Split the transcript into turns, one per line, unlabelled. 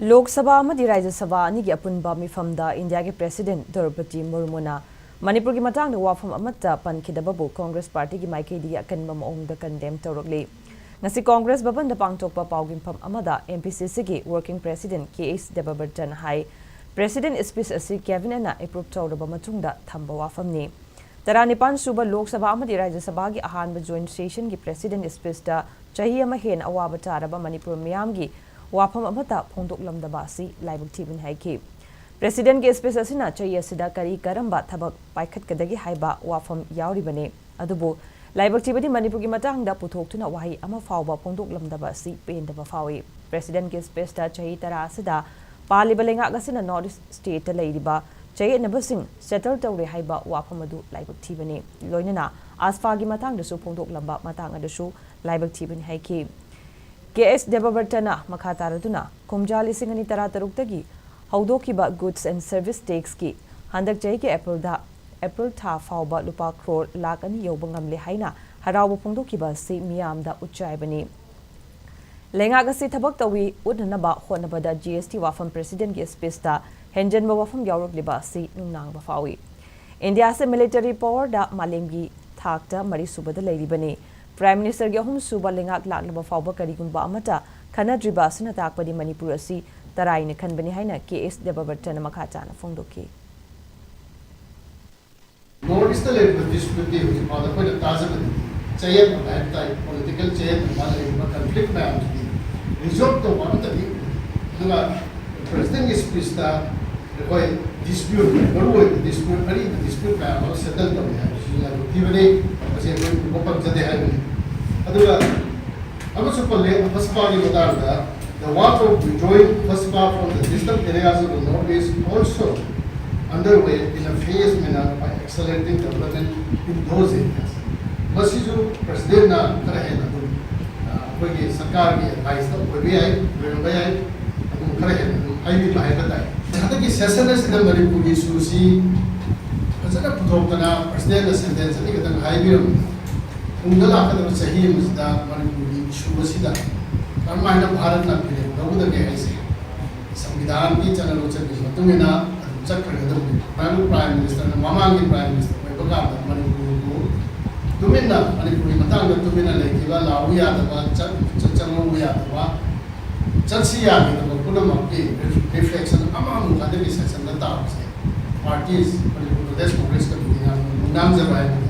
Lok Sabha amadi Rajya Sabha anigi apunba mipham India ke President Droupadi Murmu na Manipur ki Matangda Wapham Amata Pankhidabada Congress Party ki maikedi akanba maongda condemn Taurakli. Ngasi Congress babanda pangtokpa Imphal amada Mpcc ki Working President SKTV hai President speech asi cabinet na approve tawraba matungda thamba wafam ni. Taranipan suba Lok Sabha amadi Rajya Sabha ki ahanba joint session ki President speech da chahi ama hen awaba taraba Manipur miyam gi Wapham Amata Pankhidabada laibuk tibin haiki. President ke speech asina chahi asida kari karamba thabak paikhat kadagi haiba Wapham yauribane. Adubu laibuk tibadi Manipur ki matangda puthokthuna wahi ama fawba Pankhidabada pendaba fawi. President ke speech da chahi tara asida paliba lenga gasina North State lairiba chahi nabasing settle tawre haiba Wapham adu laibuk tibane. Loinana asfa gi matangda su Pankhidabada matanga dasu laibuk tibin haiki. SKTV Makataraduna, Kumjali Singani Taratarukagi, Haudokiba Goods and Service Tax ki, Handak Jake April Ta Fauba Lupa Crore Lakani Yobangam Lehaina, Harawa Phongdokiba si Miam da Uchaibani. Lengagasi Tabaktawi Udanaba Honabada GST Wapham President Gespista, Henjan Wapham Yauruk Liba si Nunang Bafawi. India's military power da Malimgi Takta Marisubada Lady Bani. Prime Minister Yahum Suba Lingak Laklaba Fauba Karigumba Amata, Kanadriba Sinatakpadi Manipur si Taraina Kanbani Haina SKTV Makatana Phongdoki.
Nor is the level of dispute with the other point of Tazan, Chayat, that type, political chair, conflict bound. Result to one of the President is Pista, the dispute, the dispute bound, settled on the Tivani, was able to open the first part of the water withdrawing first part from the distant areas of the northeast also underway in a phased manner by accelerating development in those areas. First is President Karahen, Sarkar advice I will buy the time. The sessions in the Manipuri Susi, President sentence, I think that high Ungala kada sahi musda Manipuri shubasida karma ina Bharat na phile nabuda ke aise संविधान की चलनोचन की मतुमिना चक्र गदर prime minister मामांगी prime minister में बगा मणिपुर को तुमिना मणिपुरी मतंग तुमिना लेकिवा लाउया तबा चचंगुया तबा चचिया की पुनम की रिफ्लेक्शन अमाम का दे सेशन दा पार्टीज मणिपुर प्रदेश कांग्रेस का नाम जबाय